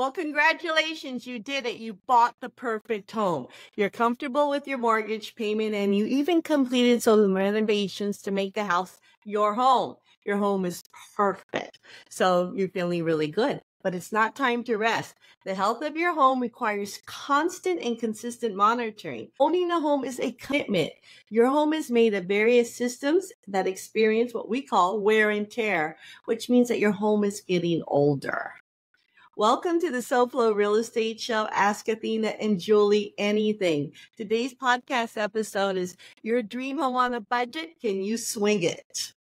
Well, congratulations, you did it. You bought the perfect home. You're comfortable with your mortgage payment, and you even completed some renovations to make the house your home. Your home is perfect. So you're feeling really good. But it's not time to rest. The health of your home requires constant and consistent monitoring. Owning a home is a commitment. Your home is made of various systems that experience what we call wear and tear, which means that your home is getting older. Welcome to the SoFlo Real Estate Show. Ask Athena and Julie Anything. Today's podcast episode is Your Dream Home on a Budget? Can you swing it?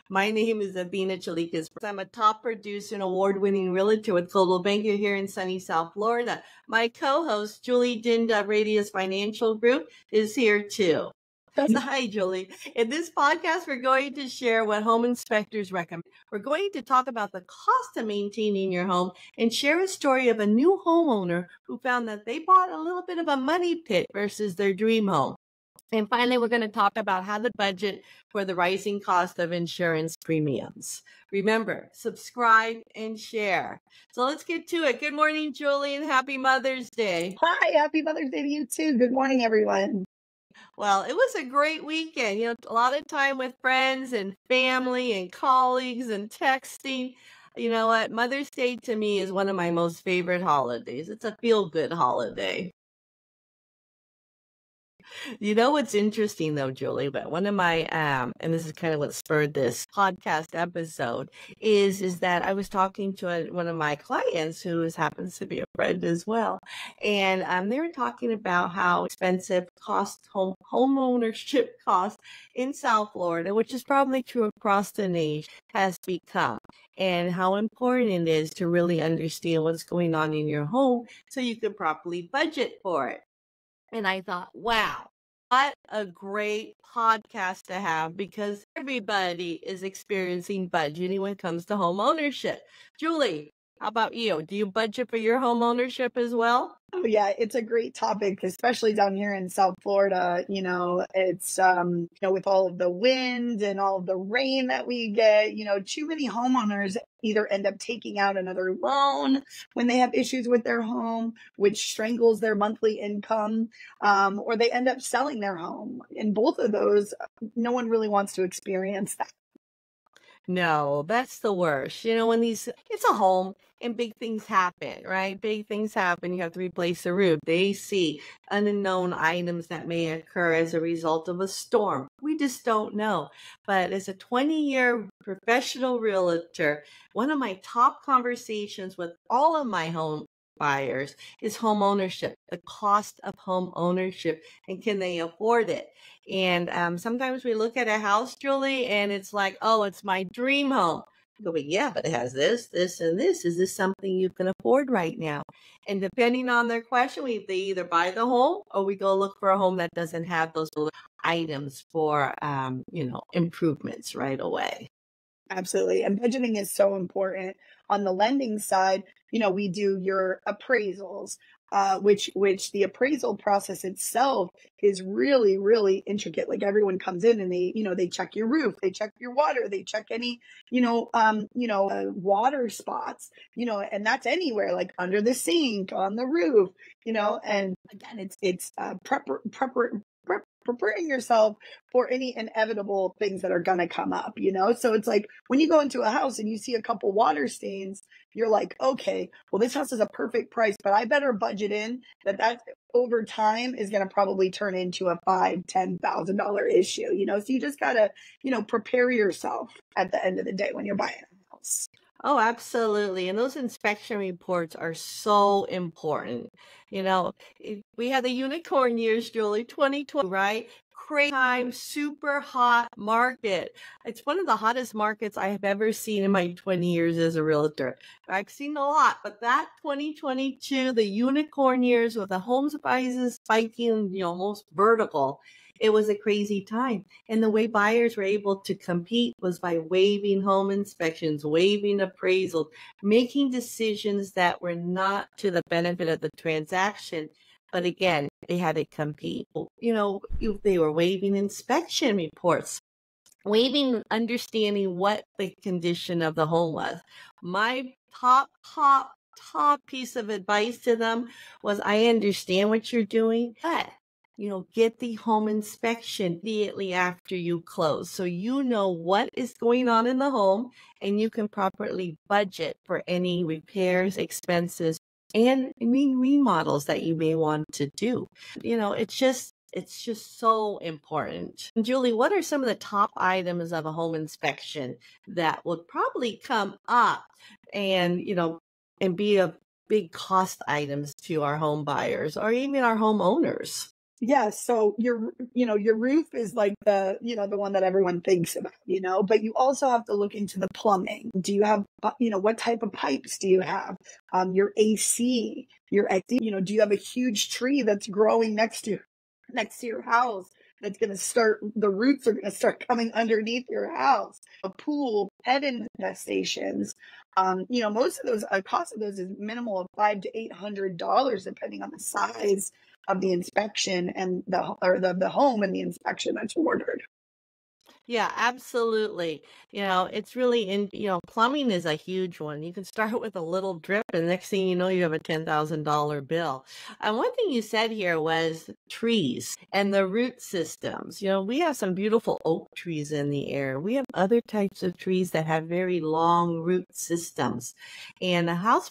My name is Athena and Julie. I'm a top producer and award-winning realtor with Global Banker here in sunny South Florida. My co-host, Julie Dinda, Radius Financial Group, is here too. Hi, Julie. In this podcast, we're going to share what home inspectors recommend. We're going to talk about the cost of maintaining your home and share a story of a new homeowner who found that they bought a little bit of a money pit versus their dream home. And finally, we're going to talk about how to budget for the rising cost of insurance premiums. Remember, subscribe and share. So let's get to it. Good morning, Julie, and happy Mother's Day. Hi, happy Mother's Day to you too. Good morning, everyone. Well, it was a great weekend. A lot of time with friends and family and colleagues and texting. You know what? Mother's Day to me is one of my most favorite holidays. It's a feel-good holiday. You know what's interesting though, Julie, but one of my and this is kind of what spurred this podcast episode is that I was talking to one of my clients who happens to be a friend as well, and they were talking about how expensive home ownership costs in South Florida, which is probably true across the nation, has become, and how important it is to really understand what's going on in your home so you can properly budget for it. And I thought, wow, what a great podcast to have because everybody is experiencing budgeting when it comes to home ownership. Julie, how about you? Do you budget for your home ownership as well? Oh yeah, it's a great topic, especially down here in South Florida. It's with all of the wind and all of the rain that we get, too many homeowners either end up taking out another loan when they have issues with their home, which strangles their monthly income, or they end up selling their home. In both of those, no one really wants to experience that. No, that's the worst. When it's a home and big things happen, right? Big things happen. You have to replace the roof. They see unknown items that may occur as a result of a storm. We just don't know. But as a 20-year professional realtor, one of my top conversations with all of my home buyers is home ownership, the cost of home ownership, and can they afford it? And sometimes we look at a house, Julie, and it's like, oh, it's my dream home. Go, but yeah, but it has this, this, and this. Is this something you can afford right now? And depending on their question, they either buy the home or we go look for a home that doesn't have those items for, improvements right away. Absolutely. And budgeting is so important. On the lending side, we do your appraisals, which the appraisal process itself is really, really intricate. Like everyone comes in and they check your roof, they check your water, they check any, water spots, and that's anywhere, like under the sink, on the roof, and again, it's preparing yourself for any inevitable things that are going to come up, So it's like when you go into a house and you see a couple water stains, you're like, okay, well, this house is a perfect price, but I better budget in that over time is going to probably turn into a $5,000-$10,000 issue, So you just got to, prepare yourself at the end of the day when you're buying a house. Oh, absolutely. And those inspection reports are so important. We had the unicorn years, Julie, 2020, right? Crazy time, super hot market. It's one of the hottest markets I have ever seen in my 20 years as a realtor. I've seen a lot, but that 2022, the unicorn years with the home prices spiking, almost vertical. It was a crazy time. And the way buyers were able to compete was by waiving home inspections, waiving appraisals, making decisions that were not to the benefit of the transaction. But again, they had to compete. They were waiving inspection reports, waiving understanding what the condition of the home was. My top top piece of advice to them was, I understand what you're doing, but get the home inspection immediately after you close. So you know what is going on in the home and you can properly budget for any repairs, expenses, and any remodels that you may want to do. It's just so important. And Julie, what are some of the top items of a home inspection that would probably come up and, and be a big cost items to our home buyers or even our homeowners? Yeah, so your roof is like the one that everyone thinks about, but you also have to look into the plumbing. Do you have, what type of pipes do you have? Your AC, do you have a huge tree that's growing next to your house that's going to the roots are going to start coming underneath your house? A pool, pet infestations. Most of those, cost of those is minimal of $500 to $800, depending on the size of the inspection and the home and the inspection that's ordered. Yeah, absolutely. It's really plumbing is a huge one. You can start with a little drip and next thing you know, you have a $10,000 bill. And one thing you said here was trees and the root systems. We have some beautiful oak trees in the area. We have other types of trees that have very long root systems. And the house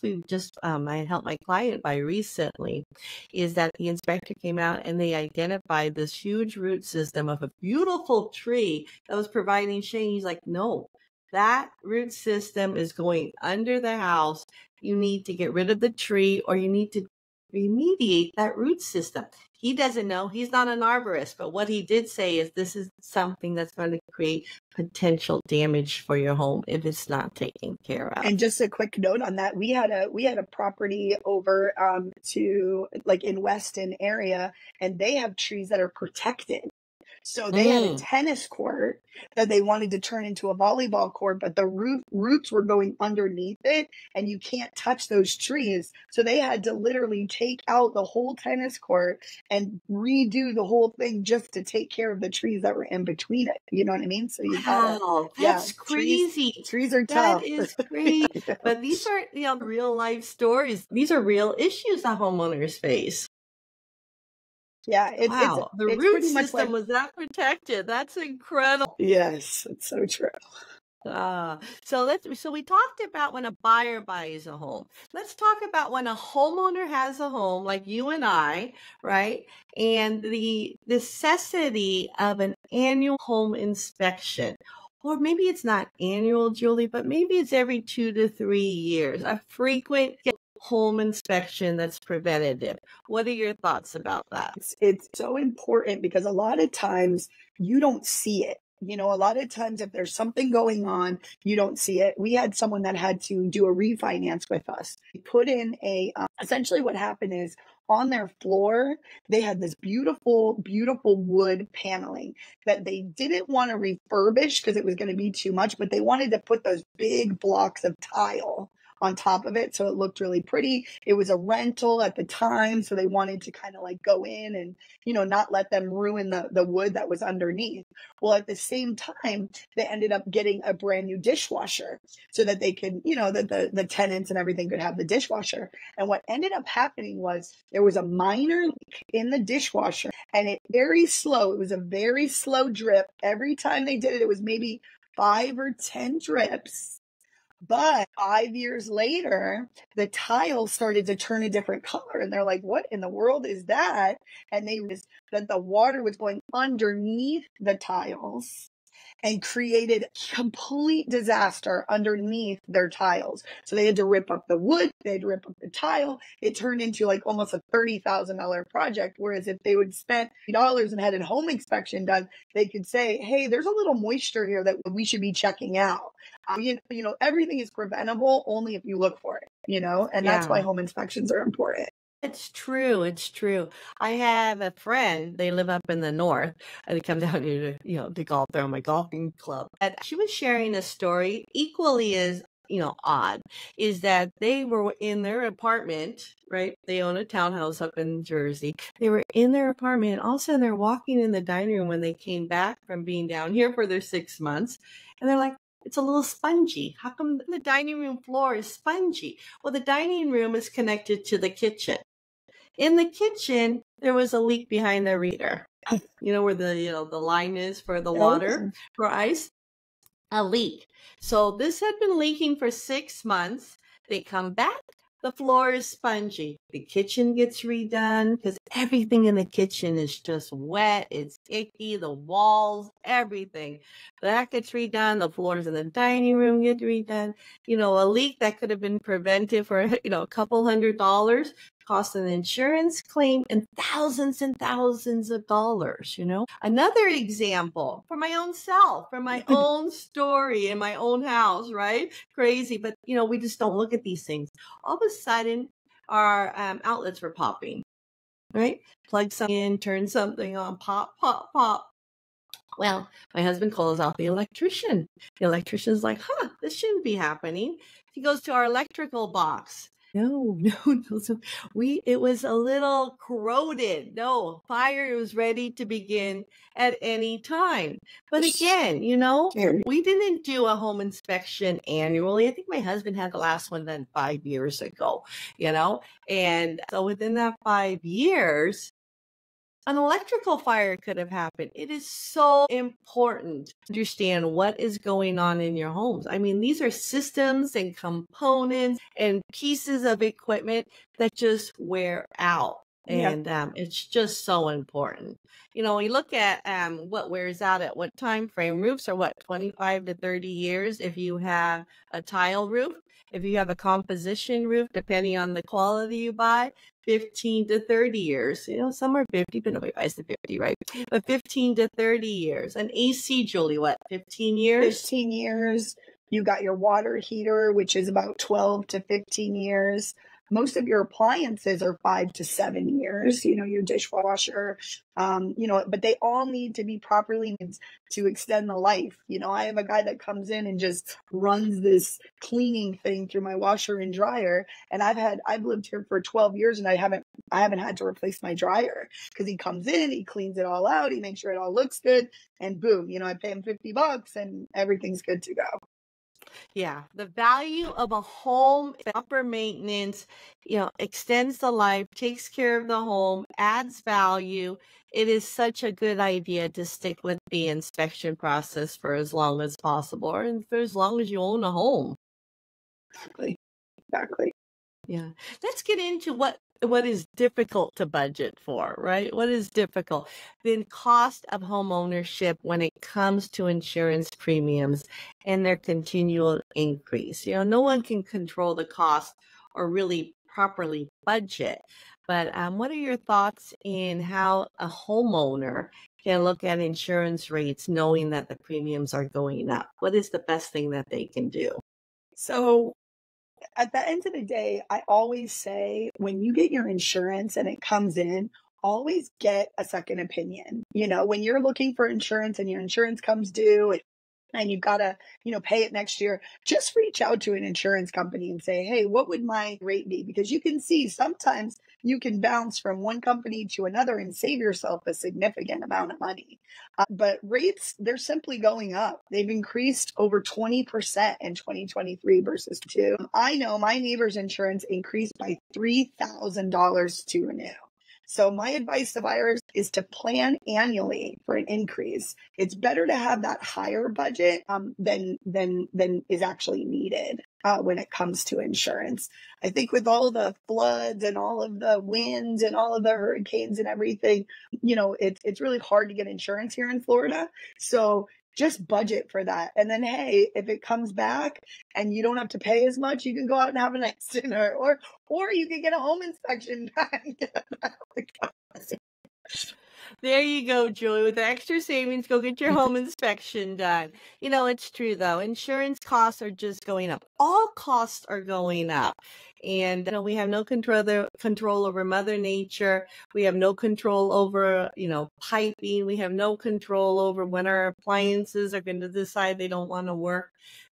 I helped my client buy recently is that the inspector came out and they identified this huge root system of a beautiful tree that was providing shade. He's like, no, that root system is going under the house. You need to get rid of the tree or you need to remediate that root system. He doesn't know. He's not an arborist, but what he did say is this is something that's going to create potential damage for your home if it's not taken care of. And just a quick note on that, we had a property over to like in Weston area, and they have trees that are protected. So they had a tennis court that they wanted to turn into a volleyball court, but the roots were going underneath it and you can't touch those trees. So they had to literally take out the whole tennis court and redo the whole thing just to take care of the trees that were in between it. You know what I mean? So that's crazy. Trees are tough. That is crazy. Yeah. But these are, real life stories. These are real issues that homeowners face. Yeah, the root system was not protected. That's incredible. Yes, it's so true. So we talked about when a buyer buys a home. Let's talk about when a homeowner has a home, like you and I, right? And the necessity of an annual home inspection. Or maybe it's not annual, Julie, but maybe it's every 2 to 3 years. A frequent home inspection that's preventative. What are your thoughts about that? It's so important because a lot of times you don't see it. A lot of times if there's something going on, you don't see it. We had someone that had to do a refinance with us. We put in essentially what happened is on their floor, they had this beautiful, beautiful wood paneling that they didn't want to refurbish because it was going to be too much, but they wanted to put those big blocks of tile on top of it. So it looked really pretty. It was a rental at the time. So they wanted to kind of like go in and, not let them ruin the wood that was underneath. Well, at the same time, they ended up getting a brand new dishwasher so that they could, that the tenants and everything could have the dishwasher. And what ended up happening was there was a minor leak in the dishwasher and it was a very slow drip. Every time they did it, it was maybe 5 or 10 drips. But 5 years later, the tile started to turn a different color. And they're like, what in the world is that? And they realized that the water was going underneath the tiles and created complete disaster underneath their tiles. So they had to rip up the wood, they had to rip up the tile. It turned into like almost a $30,000 project. Whereas if they would spend $50 and had a home inspection done, they could say, hey, there's a little moisture here that we should be checking out. Everything is preventable only if you look for it, and that's why home inspections are important. It's true. It's true. I have a friend, they live up in the north, and they come down here to golf. They're on my golfing club. And she was sharing a story equally as, odd, is that they were in their apartment, right? They own a townhouse up in Jersey. They were in their apartment, and all of a sudden they're walking in the dining room when they came back from being down here for their 6 months. And they're like, it's a little spongy. How come the dining room floor is spongy? Well, the dining room is connected to the kitchen. In the kitchen, there was a leak behind the reader. You know where the line is for the water, for ice? A leak. So this had been leaking for 6 months. They come back. The floor is spongy. The kitchen gets redone because everything in the kitchen is just wet. It's icky. The walls, everything. That gets redone. The floors in the dining room get redone. A leak that could have been prevented for, a couple $100 cost an insurance claim and thousands of dollars. Another example for my own self, for my own story in my own house, right? Crazy. But, we just don't look at these things. All of a sudden, our outlets were popping, right? Plug something in, turn something on, pop, pop, pop. Well, my husband calls out the electrician. The electrician's like, this shouldn't be happening. He goes to our electrical box. No. So it was a little corroded. No, fire was ready to begin at any time. But again, we didn't do a home inspection annually. I think my husband had the last one done 5 years ago, and so within that 5 years, an electrical fire could have happened. It is so important to understand what is going on in your homes. I mean, these are systems and components and pieces of equipment that just wear out. And it's just so important. We look at what wears out at what time frame. Roofs are 25 to 30 years if you have a tile roof. If you have a composition roof, depending on the quality you buy, 15 to 30 years. Some are 50, but nobody buys the 50, right? But 15 to 30 years. An AC, Julie, 15 years? 15 years. You got your water heater, which is about 12 to 15 years. Most of your appliances are 5 to 7 years, your dishwasher, but they all need to be properly to extend the life. I have a guy that comes in and just runs this cleaning thing through my washer and dryer. And I've lived here for 12 years and I haven't had to replace my dryer because he comes in, he cleans it all out, he makes sure it all looks good, and boom, I pay him $50 and everything's good to go. Yeah, the value of a home, proper maintenance, extends the life, takes care of the home, adds value. It is such a good idea to stick with the inspection process for as long as possible, or for as long as you own a home. Exactly. Yeah. Let's get into what is difficult to budget for, right? What is difficult? The cost of home ownership when it comes to insurance premiums and their continual increase. No one can control the cost or really properly budget. But what are your thoughts in how a homeowner can look at insurance rates knowing that the premiums are going up? What is the best thing that they can do? So at the end of the day, I always say when you get your insurance and it comes in, always get a second opinion. When you're looking for insurance and your insurance comes due and you've got to, pay it next year, just reach out to an insurance company and say, hey, what would my rate be? Because you can see sometimes you can bounce from one company to another and save yourself a significant amount of money. But rates, they're simply going up. They've increased over 20% in 2023 versus 2. I know my neighbor's insurance increased by $3,000 to renew. So my advice to buyers is to plan annually for an increase. It's better to have that higher budget than is actually needed when it comes to insurance. I think with all the floods and all of the winds and all of the hurricanes and everything, it's really hard to get insurance here in Florida. So just budget for that. And then, hey, if it comes back and you don't have to pay as much, you can go out and have a nice dinner, or you can get a home inspection done. There you go, Julie. With the extra savings, go get your home inspection done. It's true, though. Insurance costs are just going up. All costs are going up. And we have no control over Mother Nature. We have no control over, piping. We have no control over when our appliances are going to decide they don't want to work.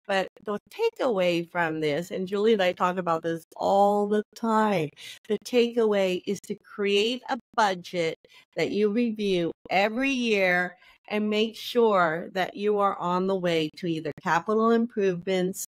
But the takeaway from this, and Julie and I talk about this all the time, the takeaway is to create a budget that you review every year and make sure that you are on the way to either capital improvements,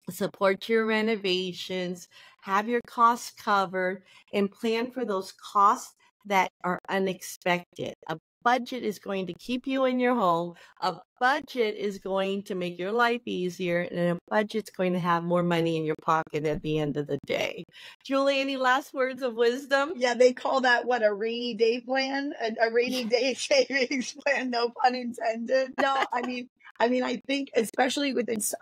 support your renovations, have your costs covered, and plan for those costs that are unexpected. A budget is going to keep you in your home. A budget is going to make your life easier, and a budget's going to have more money in your pocket at the end of the day. Julie, any last words of wisdom? Yeah, they call that what, a rainy day plan, a rainy day savings plan. No pun intended. No, I think especially with this,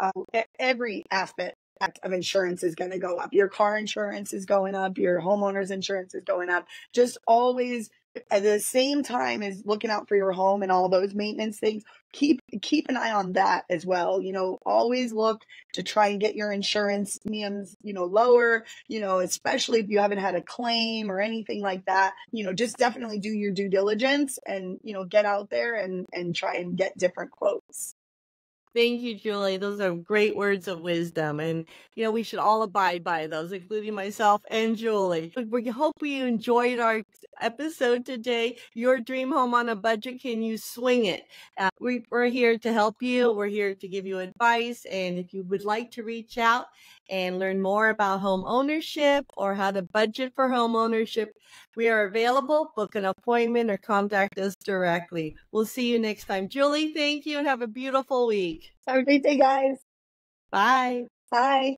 every aspect of insurance is going to go up. Your car insurance is going up. Your homeowner's insurance is going up. Just always at the same time as looking out for your home and all those maintenance things, keep an eye on that as well. Always look to try and get your insurance premiums, lower, especially if you haven't had a claim or anything like that. Just definitely do your due diligence and, get out there and try and get different quotes. Thank you, Julie. Those are great words of wisdom. And, we should all abide by those, including myself and Julie. We hope you enjoyed our episode today. Your dream home on a budget. Can you swing it? We're here to help you. We're here to give you advice. And if you would like to reach out and learn more about home ownership or how to budget for home ownership, we are available. Book an appointment or contact us directly. We'll see you next time. Julie, thank you and have a beautiful week. Have a great day, guys. Bye. Bye.